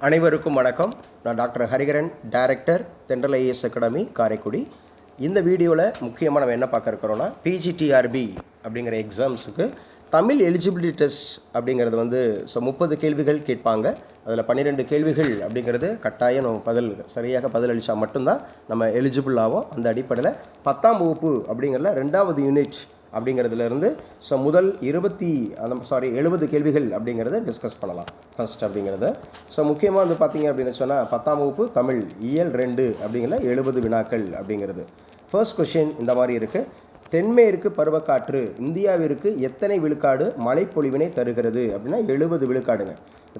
அனைவருக்கும் வணக்கம். நான் டாக்டர் ஹரிகரன், டைரக்டர் தென்றல் ஐஏஎஸ் அகாடமி, காரைக்குடி. இந்த வீடியோவில் முக்கியமாக நம்ம என்ன பார்க்க இருக்கிறோன்னா, பிஜிடிஆர்பி அப்படிங்கிற எக்ஸாம்ஸுக்கு தமிழ் எலிஜிபிலிட்டி டெஸ்ட் அப்படிங்கிறது 30 கேள்விகள் கேட்பாங்க. அதில் 12 கேள்விகள் அப்படிங்கிறது கட்டாயம் நம்ம சரியாக பதில் அளித்தா மட்டும்தான் நம்ம எலிஜிபிள் ஆகும். அந்த அடிப்படையில் 10ஆம் வகுப்பு அப்படிங்கிறதுல 2வது யூனிட் அப்படிங்கிறதுலேருந்து முதல் 70 கேள்விகள் அப்படிங்கிறத டிஸ்கஸ் பண்ணலாம் ஃபர்ஸ்ட் அப்படிங்கிறத. முக்கியமாக பார்த்தீங்க அப்படின்னு சொன்னால் 10ஆம் வகுப்பு தமிழ் இயல் 2 அப்படிங்கிற 70 வினாக்கள் அப்படிங்கிறது. ஃபர்ஸ்ட் கொஷின் இந்த மாதிரி இருக்குது. தென்மேற்கு பருவக்காற்று இந்தியாவிற்கு எத்தனை விழுக்காடு மழைப்பொழிவினை தருகிறது அப்படின்னா 70 விழுக்காடுங்க.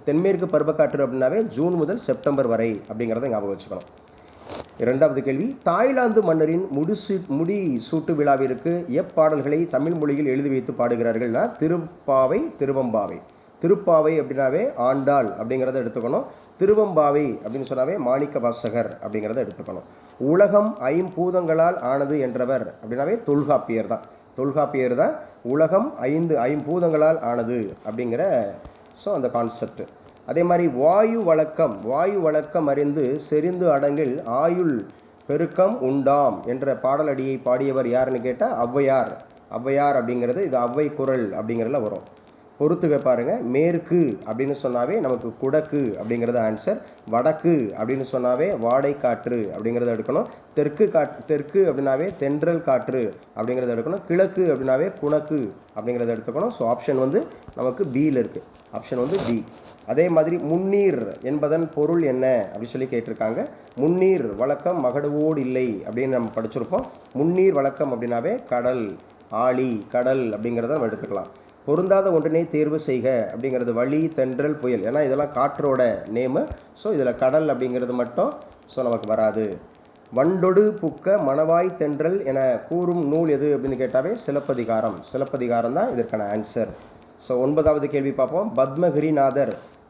தென்மேற்கு பருவக்காற்று அப்படின்னாவே ஜூன் முதல் செப்டம்பர் வரை அப்படிங்கிறத ஞாபகம் வச்சுக்கணும். 2வது கேள்வி, தாய்லாந்து மன்னரின் முடி சூட்டு விழாவிற்கு எப்பாடல்களை தமிழ் மொழியில் எழுதி வைத்து பாடுகிறார்கள்னா திருப்பாவை, திருவம்பாவை. திருப்பாவை அப்படின்னாவே ஆண்டாள் அப்படிங்கிறத எடுத்துக்கணும். திருவம்பாவை அப்படின்னு சொன்னாவே மாணிக்க வாசகர் அப்படிங்கிறத எடுத்துக்கணும். உலகம் ஐம்பூதங்களால் ஆனது என்றவர் அப்படின்னாவே தொல்காப்பியர் தான். தொல்காப்பியர் தான் உலகம் ஐம்பூதங்களால் ஆனது அப்படிங்கிற அந்த கான்செப்ட். அதே மாதிரி வாயு வழக்கம் அறிந்து செறிந்து அடங்கில் ஆயுள் பெருக்கம் உண்டாம் என்ற பாடலடியை பாடியவர் யாருன்னு கேட்டால் ஔவையார். ஔவையார் அப்படிங்கிறது இது ஔவை குரல் அப்படிங்கிறதுல வரும். பொறுத்துக்க பாருங்க. மேற்கு அப்படின்னு சொன்னாவே நமக்கு குடக்கு அப்படிங்கிறது ஆன்சர். வடக்கு அப்படின்னு சொன்னாவே வாடை காற்று அப்படிங்கிறத எடுக்கணும். தெற்கு அப்படின்னாவே தென்றல் காற்று அப்படிங்கிறத எடுக்கணும். கிழக்கு அப்படின்னாவே குணக்கு அப்படிங்கிறத எடுத்துக்கணும். ஸோ ஆப்ஷன் நமக்கு பியில் இருக்குது. Option B. அதே மாதிரி முன்னீர் என்பதன் பொருள் என்ன அப்படின்னு சொல்லி கேட்டிருக்காங்க. முன்னீர் வழக்கம் மகடுவோடு இல்லை அப்படின்னு நம்ம படிச்சிருப்போம். முன்னீர் வழக்கம் அப்படின்னாவே கடல், ஆழி, கடல் அப்படிங்கிறத நம்ம எடுத்துக்கலாம். பொருந்தாத ஒன்றினை தேர்வு செய்க அப்படிங்கிறது வழி, தென்றல், புயல். ஏன்னா இதெல்லாம் காற்றோட நேமு. ஸோ இதில் கடல் அப்படிங்கிறது மட்டும் நமக்கு வராது. வண்டொடு புக்க மணவாய் தென்றல் என கூறும் நூல் எது அப்படின்னு கேட்டாவே சிலப்பதிகாரம். சிலப்பதிகாரம் தான் இதற்கான ஆன்சர். 9வது கேள்வி பார்ப்போம்.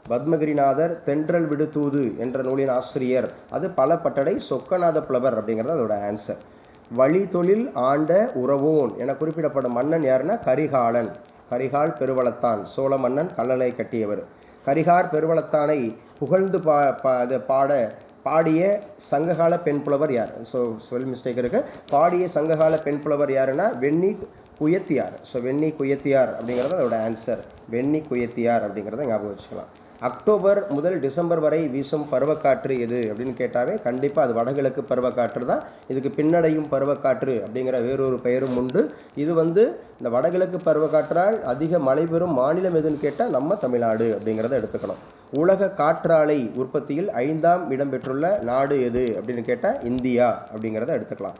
பத்மகிரிநாதர் தென்றல் விடுதூது என்ற நூலின் ஆசிரியர் அது பலபட்டடை சொக்கநாத புலவர் அப்படிங்கிறது அதோட ஆன்சர். வழி தொழில் ஆண்ட உறவோன் என குறிப்பிடப்படும் மன்னன் யாருன்னா கரிகாலன். கரிகால் பெருவளத்தான் சோழ மன்னன் கல்லணை கட்டியவர். கரிகார் பெருவளத்தானை புகழ்ந்து பாடிய சங்ககால பெண் புலவர் யார்? மிஸ்டேக் இருக்கு. பாடிய சங்ககால பெண் புலவர் யாருன்னா வெண்ணி குயத்தியார். வெண்ணி குயத்தியார் அப்படிங்கிறது அதோட ஆன்சர். வெண்ணி குயத்தியார் அப்படிங்கிறத ஞாபகம் வச்சுக்கலாம். அக்டோபர் முதல் டிசம்பர் வரை வீசும் பருவக்காற்று எது அப்படின்னு கேட்டாவே கண்டிப்பாக அது வடகிழக்கு பருவக்காற்று தான். இதுக்கு பின்னடையும் பருவக்காற்று அப்படிங்கிற வேறொரு பெயரும் உண்டு. இது இந்த வடகிழக்கு பருவக்காற்றால் அதிக மழை பெறும் மாநிலம் எதுன்னு கேட்டால் நம்ம தமிழ்நாடு அப்படிங்கிறத எடுத்துக்கணும். உலக காற்றாலை உற்பத்தியில் 5ஆம் இடம் பெற்றுள்ள நாடு எது அப்படின்னு கேட்டால் இந்தியா அப்படிங்கிறத எடுத்துக்கலாம்.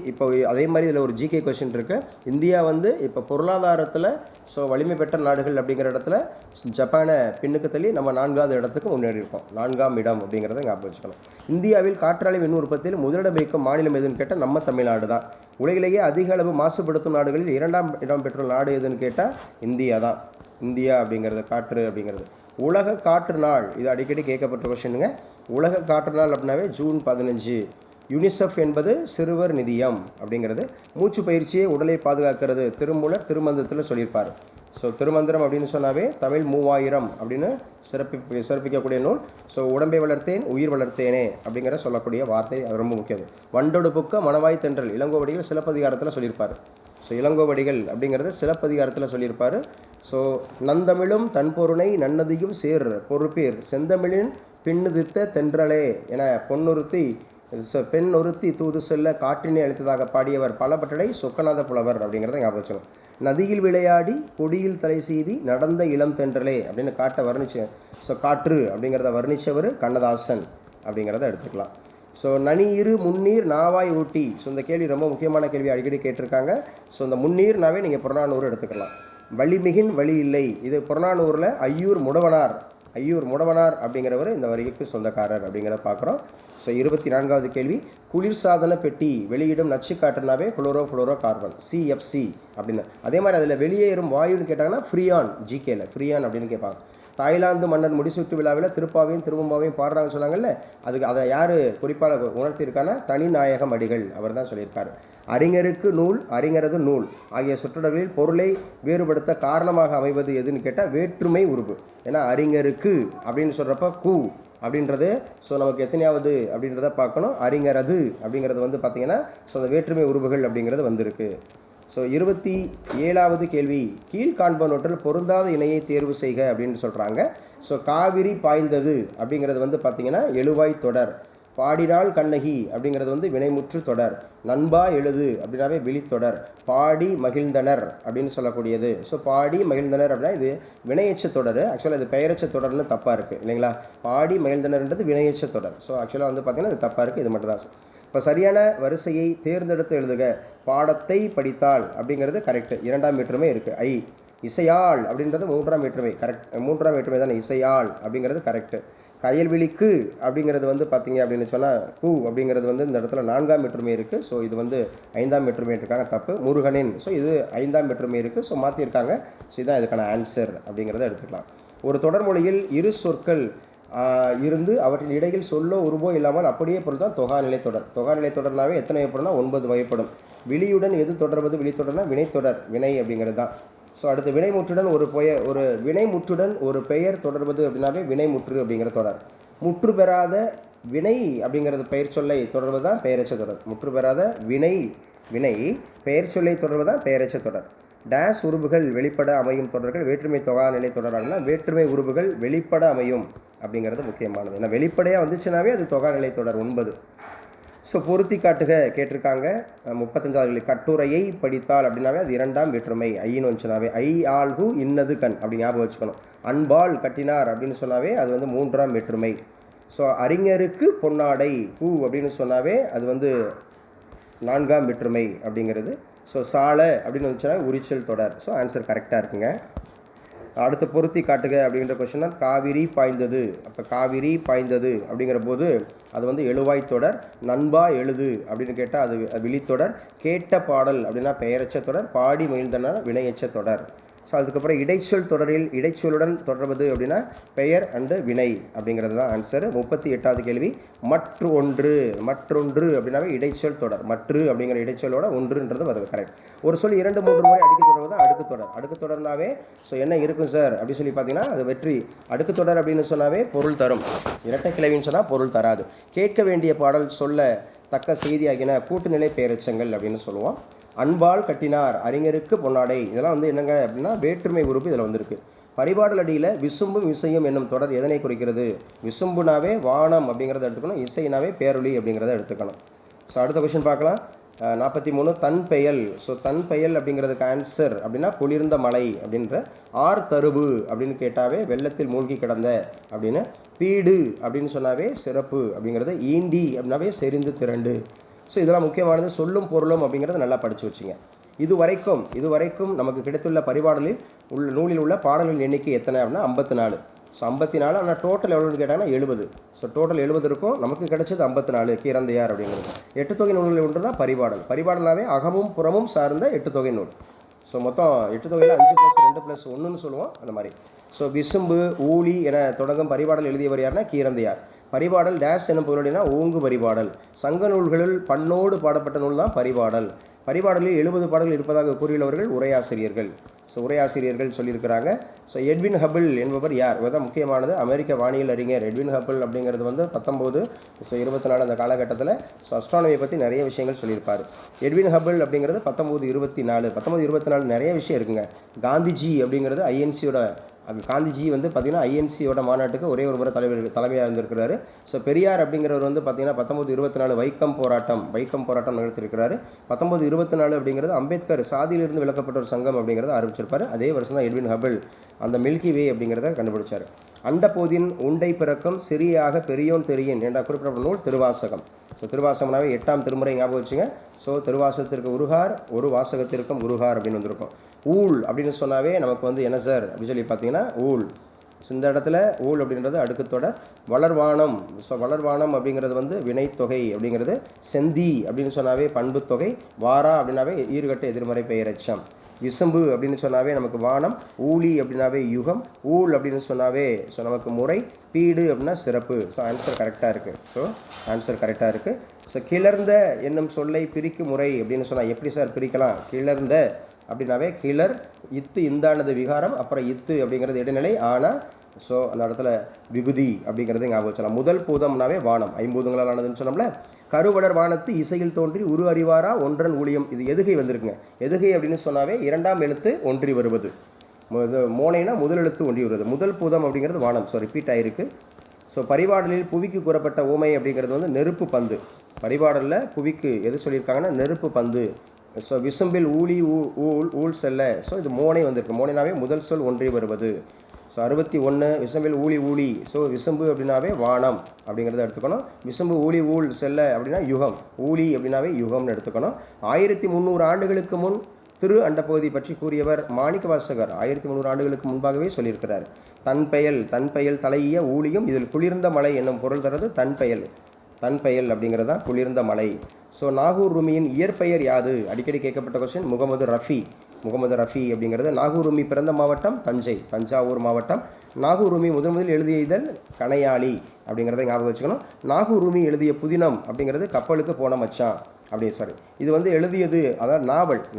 இப்போ அதே மாதிரி இதில் ஒரு ஜிகே கொஸ்டின் இருக்குது. இந்தியா இப்போ பொருளாதாரத்தில் வலிமை பெற்ற நாடுகள் அப்படிங்கிற இடத்துல ஜப்பானை பின்னுக்கு தள்ளி நம்ம 4வது இடத்துக்கு முன்னேறி இருக்கோம். 4ஆம் இடம் அப்படிங்கிறத ஞாபகம் வச்சுக்கணும். இந்தியாவில் காற்றாலை மின் உற்பத்தியில் முதலிடம் வைக்கும் மாநிலம் எதுன்னு கேட்டால் நம்ம தமிழ்நாடு தான். உலகிலேயே அதிக அளவு மாசுபடுத்தும் நாடுகளில் 2ஆம் இடம் பெற்ற நாடு எதுன்னு கேட்டால் இந்தியா தான். இந்தியா அப்படிங்கிறது காற்று அப்படிங்கிறது. உலக காற்று நாள் இது அடிக்கடி கேட்கப்பட்ட கொஸ்டினுங்க. உலக காற்று நாள் அப்படின்னாவே ஜூன் 15. யுனிசெஃப் என்பது சிறுவர் நிதியம் அப்படிங்கிறது. மூச்சு பயிற்சியை உடலை பாதுகாக்கிறது திருமூலர் திருமந்திரத்தில் சொல்லியிருப்பார். திருமந்திரம் அப்படின்னு சொன்னாவே தமிழ் 3000 அப்படின்னு சிறப்பிக்கக்கூடிய நூல். உடம்பை வளர்த்தேன் உயிர் வளர்த்தேனே அப்படிங்கிற சொல்லக்கூடிய வார்த்தை அது ரொம்ப முக்கியம். வண்டொடு புக்க மணவாய் தென்றல் இளங்கோவடிகள் சிலப்பதிகாரத்தில் சொல்லியிருப்பார். இளங்கோவடிகள் அப்படிங்கிறது சிலப்பதிகாரத்தில் சொல்லியிருப்பார். நந்தமிழும் தன்பொருணை நன்னதியும் சேர் பொறுப்பேர் செந்தமிழின் பின்னுதித்த தென்றலே என பெண் ஒருத்தி தூது செல்ல காற்றினை அளித்ததாக பாடியவர் பலபட்டடை சொக்கநாத புலவர் அப்படிங்கிறத ஞாபகம் வச்சுக்கணும். நதியில் விளையாடி கொடியில் தலை செய்தி நடந்த இளம் தென்றலே அப்படின்னு காற்று அப்படிங்கிறத வர்ணிச்சவர் கண்ணதாசன் அப்படிங்கிறத எடுத்துக்கலாம். நனீரு முன்னீர் நாவாய் ஊட்டி. இந்த கேள்வி ரொம்ப முக்கியமான கேள்வி, அடிக்கடி கேட்டிருக்காங்க. இந்த முன்னீர்னாவே நீங்கள் புறநானூறு எடுத்துக்கலாம். வழிமிகின் வழி இல்லை இது புறநானூரில் ஐயூர் முடவனார் அப்படிங்கிறவர் இந்த வரிக்கு சொந்தக்காரர் அப்படிங்கிறத பார்க்குறோம். 24வது கேள்வி, குளிர்சாதன பெட்டி வெளியிடும் நச்சு காற்றுனாவே குளோரோ கார்பன் CFC அப்படின்னு. அதே மாதிரி அதில் வெளியேறும் வாயுன்னு கேட்டாங்கன்னா ஃப்ரீயான். ஜிகேல ஃப்ரீயான் அப்படின்னு கேட்பாங்க. தாய்லாந்து மன்னர் முடிசூட்டு விழாவில் திருப்பாவையும் திருவம்பாவையும் பாடுறாங்கன்னு சொன்னாங்கல்ல, அதை யார் குறிப்பாக உணர்த்தியிருக்காங்கன்னா தனிநாயகம் அடிகள் அவர் தான் சொல்லியிருக்காரு. அறிஞருக்கு நூல், அறிஞரது நூல் ஆகிய சொற்றொடர்களில் பொருளை வேறுபடுத்த காரணமாக அமைவது எதுன்னு கேட்டால் வேற்றுமை உருவு. ஏன்னா அறிஞருக்கு அப்படின்னு சொல்கிறப்ப கு அப்படின்றது ஸோ நமக்கு எத்தனையாவது அப்படின்றத பார்க்கணும். அறிஞரது அப்படிங்கிறது வந்து பார்த்தீங்கன்னா ஸோ அந்த வேற்றுமை உருவுகள் அப்படிங்கிறது வந்திருக்கு. ஸோ 27வது கேள்வி, கீழ்காண்பனவற்றில் பொருந்தாத இணையை தேர்வு செய்க அப்படின்னு சொல்கிறாங்க. ஸோ காவிரி பாய்ந்தது அப்படிங்கிறது வந்து பார்த்தீங்கன்னா எழுவாய் தொடர். பாடினாள் கண்ணகி அப்படிங்கிறது வந்து வினைமுற்று தொடர். நண்பா எழுது அப்படின்னாவே விழித்தொடர். பாடி மகிழ்ந்தனர் அப்படின்னு சொல்லக்கூடியது. ஸோ பாடி மகிழ்ந்தனர் அப்படின்னா இது வினையெச்ச தொடர். ஆக்சுவலாக இது பெயரச்ச தொடர்னு தப்பாக இருக்குது இல்லைங்களா? பாடி மகிழ்ந்தனர்ன்றது வினையெச்ச தொடர். ஸோ ஆக்சுவலாக வந்து பார்த்தீங்கன்னா இது தப்பாக இருக்குது. இது மட்டும் தான். இப்போ சரியான வரிசையை தேர்ந்தெடுத்து எழுதுக. பாடத்தை படித்தால் அப்படிங்கிறது கரெக்டு. 2ஆம் வேற்றுமை இருக்குது. ஐ. இசையாள் அப்படின்றது 3ஆம் வேற்றுமை. கரெக்ட். 3ஆம் வேற்றுமை தானே இசையாள் அப்படிங்கிறது கரெக்டு. கயல்விழிக்கு அப்படிங்கிறது வந்து பார்த்தீங்க அப்படின்னு சொன்னால் பூ அப்படிங்கிறது வந்து இந்த இடத்துல 4ஆம் வேற்றுமை இருக்குது. ஸோ இது வந்து 5ஆம் வேற்றுமை இருக்காங்க, தப்பு. முருகனின், ஸோ இது 5ஆம் வேற்றுமை இருக்குது. ஸோ மாற்றிருக்காங்க. ஸோ இதுதான் இதுக்கான ஆன்சர் அப்படிங்கிறத எடுத்துக்கலாம். ஒரு தொடர்மொழியில் இரு சொற்கள் இருந்து அவற்றின் இடையில் சொல்லோ உருவோ இல்லாமல் அப்படியே பொருள் தான் தொகாநிலை தொடர். தொகாநிலை தொடர்னாவே எத்தனை வகைப்படும்னா 9 வகைப்படும். விழியுடன் எது தொடர்வது? விழித்தொடர்னா வினைத்தொடர், வினை அப்படிங்கிறது தான். ஸோ அடுத்து வினைமுற்றுடன் ஒரு வினைமுற்றுடன் ஒரு பெயர் தொடர்வது அப்படின்னாவே வினைமுற்று அப்படிங்கிற தொடர். முற்று பெறாத வினை அப்படிங்கிறது பெயர் சொல்லை தொடர்வது தான் பெயரச்ச தொடர். முற்று பெறாத வினை பெயர் சொல்லை தொடர்வது தான் பெயரச்ச தொடர். டேஸ் உருவுகள் வெளிப்பட அமையும் தொடர்கள் வேற்றுமை தொகாநிலை தொடராகனா வேற்றுமை உருவுகள் வெளிப்பட அமையும் அப்படிங்கிறது முக்கியமானது. ஏன்னா வெளிப்படையாக வந்துச்சுனாவே அது தொகாநிலை தொடர் 9. ஸோ பொருத்தி காட்டுக கேட்டிருக்காங்க. 35வது கட்டுரையை படித்தால் அப்படின்னாவே அது 2ஆம் வேற்றுமை. ஐன்னு வந்துச்சுனாவே ஐ ஆள்கு இன்னது கண் அப்படி ஞாபகம் வச்சுக்கணும். அன்பால் கட்டினார் அப்படின்னு சொன்னாவே அது வந்து 3ஆம் வேற்றுமை. ஸோ அறிஞருக்கு பொன்னாடை பூ அப்படின்னு சொன்னாவே அது வந்து 4ஆம் வேற்றுமை அப்படிங்கிறது. ஸோ சாலை அப்படின்னு வந்துச்சுன்னா உரிச்சல் தொடர். ஸோ ஆன்சர் கரெக்டாக இருக்குங்க. அடுத்து பொருத்தி காட்டுக அப்படிங்கிற கொஸ்டின் தான் காவிரி பாய்ந்தது. அப்போ காவிரி பாய்ந்தது அப்படிங்கிற போது அது வந்து எழுவாய் தொடர். நண்பா எழுது அப்படின்னு கேட்டால் அது விழித்தொடர். கேட்ட பாடல் அப்படின்னா பெயரச்ச தொடர். பாடி மகிழ்ந்தனா வினையச்ச தொடர். ஸோ அதுக்கப்புறம் இடைச்சொல் தொடரில் இடைச்சொல்லுடன் தொடர்வது அப்படின்னா பெயர் அண்டு வினை அப்படிங்கிறது தான் ஆன்சர். 38வது கேள்வி, மற்றொன்று அப்படின்னாவே இடைச்சொல் தொடர். மற்று அப்படிங்கிற இடைச்சொல்லோட ஒன்றுன்றது வருது. கரெக்ட். ஒரு சொல் 2-3 முறை அடுக்கு தொடர்வது தான் அடுக்கு தொடர். அடுக்கு தொடர்னாவே ஸோ என்ன இருக்கும் சார் அப்படின்னு சொல்லி பார்த்தீங்கன்னா அது வெற்றி. அடுக்கு தொடர் அப்படின்னு சொன்னாவே பொருள் தரும். இரட்டை கிளவின்னு சொன்னால் பொருள் தராது. கேட்க வேண்டிய பாடல் சொல்ல தக்க செய்தியாகின கூட்டுநிலை பெயரெச்சங்கள் அப்படின்னு சொல்லுவோம். அன்பால் கட்டினார், அறிஞருக்கு பொன்னாடை, இதெல்லாம் வந்து என்னங்க அப்படின்னா வேற்றுமை உறுப்பு இதில் வந்திருக்கு. பரிபாடல் அடியில் விசும்பும் இசையும் என்னும் தொடர் எதனை குறிக்கிறது? விசும்புனாவே வானம் அப்படிங்கிறத எடுத்துக்கணும். இசைனாவே பேரொளி அப்படிங்கிறத எடுத்துக்கணும். ஸோ அடுத்த கொஸ்டின் பார்க்கலாம். 43 தன் பெயல். ஸோ தன் பெயல் அப்படிங்கிறதுக்கு ஆன்சர் அப்படின்னா குளிர்ந்த மலை அப்படின்ற. ஆர் தருவு அப்படின்னு கேட்டாவே வெள்ளத்தில் மூழ்கி கிடந்த அப்படின்னு. பீடு அப்படின்னு சொன்னாவே சிறப்பு அப்படிங்கிறது. ஈண்டி அப்படின்னாவே செறிந்து திரண்டு. ஸோ இதெல்லாம் முக்கியமானது. சொல்லும் பொருளும் அப்படிங்கிறத நல்லா படித்து வச்சுங்க. இதுவரைக்கும் நமக்கு கிடைத்துள்ள பரிபாடலில் நூலில் உள்ள பாடல்களின் எண்ணிக்கை எத்தனை அப்படின்னா 54. ஸோ 54. ஆனால் டோட்டல் எவ்வளோன்னு கேட்டாங்கன்னா 70. ஸோ டோட்டல் 70 இருக்கும். நமக்கு கிடைச்சது 54 கீரந்தையார் அப்படிங்கிறது. 8 தொகை நூல்களில் ஒன்று தான் பரிபாடல். பரிபாடல்னாவே அகமும் புறமும் சார்ந்த 8 தொகை நூல். ஸோ மொத்தம் 8 தொகையில் 5+2+1ன்னு சொல்லுவோம் அந்த மாதிரி. ஸோ விசும்பு ஊழி என தொடங்கும் பரிபாடல் எழுதியவர் யாருன்னா கீரந்தையார். பரிபாடல் டேஷ் என்னும் பொருளினா ஓங்கு பரிபாடல். சங்க நூல்களில் பண்ணோடு பாடப்பட்ட நூல் தான் பரிபாடல். பரிபாடலில் 70 பாடல்கள் இருப்பதாக கூறியுள்ளவர்கள் உரையாசிரியர்கள். ஸோ உரையாசிரியர்கள் சொல்லியிருக்கிறாங்க. ஸோ எட்வின் ஹபிள் என்பவர் யார்? இதுதான் முக்கியமானது. அமெரிக்க வானியல் அறிஞர் எட்வின் ஹபிள் அப்படிங்கிறது வந்து 1924 அந்த காலகட்டத்தில் ஸோ அஸ்ட்ரானமியை பற்றி நிறைய விஷயங்கள் சொல்லியிருப்பார். எட்வின் ஹபிள் அப்படிங்கிறது 1924 நிறைய விஷயம் இருக்குங்க. காந்திஜி அப்படிங்கிறது ஐஎன்சியோட காந்திஜி வந்து பார்த்திங்கன்னா ஐஎன்சியோட மாநாட்டுக்கு ஒரே ஒரு முறை தலைமையாக இருந்திருக்கிறாரு. ஸோ பெரியார் அப்படிங்கிறவர் வந்து பார்த்திங்கன்னா 1924 வைக்கம் போராட்டம் நடத்திருக்கிறாரு. 1924 அப்படிங்கிறது அம்பேத்கர் சாதியிலிருந்து விலக்கப்பட்ட ஒரு சங்கம் அப்படிங்கிறத ஆரம்பிச்சிருப்பார். அதே வருஷம் தான் எட்வின் ஹபிள் அந்த மில்கி வே அப்படிங்கிறத கண்டுபிடிச்சார். அண்டபோதின் உண்டை பிறக்கும் சிறியாக பெரியோன் தெரியின் என்ற குறிப்பிட்ட நூல் திருவாசகம். ஸோ திருவாசகம்னாவே 8ஆம் திருமுறை ஞாபகம் வச்சுங்க. ஸோ திருவாசகத்திற்கு உருகார், ஒரு வாசகத்திற்கும் உருகார் அப்படின்னு வந்திருக்கும். ஊழ் அப்படின்னு சொன்னாவே நமக்கு வந்து என்ன சார் அப்படின்னு சொல்லி பார்த்தீங்கன்னா ஊழ். ஸோ இந்த இடத்துல ஊழ் அப்படின்றது அடுக்குத்தொடர். வளர்வானம். ஸோ வளர்வானம் அப்படிங்கிறது வந்து வினைத்தொகை அப்படிங்கிறது. செந்தி அப்படின்னு சொன்னாவே பண்பு தொகை. வாரா அப்படின்னாவே ஈறுகட்ட எதிர்மறை பெயரெச்சம். விசும்பு அப்படின்னு சொன்னாவே நமக்கு வானம். ஊழி அப்படின்னாவே யுகம். ஊழ் அப்படின்னு சொன்னாவே ஸோ நமக்கு முறை. பீடு அப்படின்னா சிறப்பு. ஸோ ஆன்சர் கரெக்டாக இருக்குது. ஸோ கிளர்ந்த என்னும் சொல்லை பிரிக்கும் முறை அப்படின்னு சொன்னால் எப்படி சார் பிரிக்கலாம்? கிளர்ந்த அப்படின்னாவே கிளர் இத்து இந்தானது விகாரம், அப்புறம் இத்து அப்படிங்கிறது இடைநிலை. ஆனால் ஸோ அந்த இடத்துல விகுதி அப்படிங்கிறது ஞாபகம் வச்சலாம். முதல் பூதம்னாவே வானம், ஐம்பூதங்களால் ஆனதுன்னு சொன்னோம்ல. கருவளர் வானத்து இசையில் தோன்றி உரு அறிவாரா ஒன்றன் ஊழியம். இது எதுகை வந்திருக்குங்க. எதுகை அப்படின்னு சொன்னாவே இரண்டாம் எழுத்து ஒன்றி வருவது. மோனைனா முதல் எழுத்து ஒன்றி வருவது. முதல் பூதம் அப்படிங்கிறது வானம். ஸோ ரிப்பீட் ஆகிருக்கு. ஸோ பரிபாடலில் புவிக்கு கூறப்பட்ட ஊமை அப்படிங்கிறது வந்து நெருப்பு பந்து. பரிபாடலில் புவிக்கு எது சொல்லியிருக்காங்கன்னா நெருப்பு பந்து. ஸோ விசும்பில் ஊழி ஊழ் செல்ல. ஸோ இது மோனை வந்திருக்கு. மோனைனாவே முதல் சொல் ஒன்றி வருவது. ஸோ 61 விசும்பில் ஊழி. ஸோ விசும்பு அப்படின்னாவே வானம் அப்படிங்கிறத எடுத்துக்கணும். விசும்பு ஊழ் செல்ல அப்படின்னா யுகம். ஊழி அப்படின்னாவே யுகம்னு எடுத்துக்கணும். 1300 ஆண்டுகளுக்கு முன் திரு அண்டப்பகுதி பற்றி கூறியவர் மாணிக்கவாசகர் 1300 ஆண்டுகளுக்கு முன்பாகவே சொல்லியிருக்கிறார். தன்பெயல் தலையிய ஊழியும் இதில் குளிர்ந்த மலை என்னும் பொருள் தரது தன்பெயல் அப்படிங்கிறது தான் குளிர்ந்த மலை. ஸோ நாகூர் ரூமியின் இயற்பெயர் யாது? அடிக்கடி கேட்கப்பட்ட கொஸ்டின். முகமது ரஃபி அப்படிங்கிறது. நாகூர் ரூமி பிறந்த மாவட்டம் தஞ்சாவூர் மாவட்டம். நாகூர் ரூமி முதலில் எழுதிய இதழ் கணையாளி அப்படிங்கிறத ஞாபகம் வச்சுக்கணும். நாகூர் ரூமி எழுதிய புதினம் அப்படிங்கிறது கப்பலுக்கு போன மச்சான் சாரி இது வந்து எழுதியது, அதாவது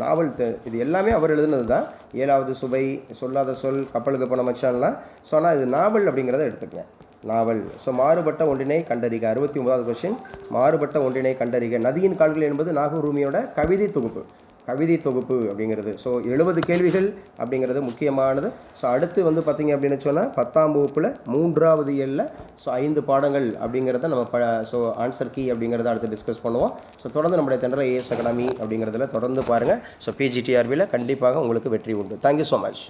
நாவல் இது எல்லாமே அவர் எழுதுனது தான். 7வது சுவை, சொல்லாத சொல், கப்பலுக்கு போன மச்சான்லாம். ஸோ ஆனால் இது நாவல் அப்படிங்கிறத எடுத்துக்கங்க. நாவல். ஸோ மாறுபட்ட ஒன்றினை கண்டறிக. 69வது கொஸ்டின். மாறுபட்ட ஒன்றினை கண்டறிக. நதியின் கால்கள் என்பது நாகூர் ரூமியோட கவிதை தொகுப்பு அப்படிங்கிறது. ஸோ 70 கேள்விகள் அப்படிங்கிறது முக்கியமானது. ஸோ அடுத்து வந்து பார்த்திங்க அப்படின்னு சொன்னால் 10ஆம் வகுப்பில் 3வது இயலில் ஸோ 5 பாடங்கள் அப்படிங்கிறத நம்ம ஸோ ஆன்சர் கீ அப்படிங்கிறத அடுத்து டிஸ்கஸ் பண்ணுவோம். ஸோ தொடர்ந்து நம்முடைய தென்றல் ஐஏஎஸ் அகாடமி அப்படிங்கிறதுல தொடர்ந்து பாருங்கள். ஸோ பிஜிடிஆர்பியில் கண்டிப்பாக உங்களுக்கு வெற்றி உண்டு. Thank you so much.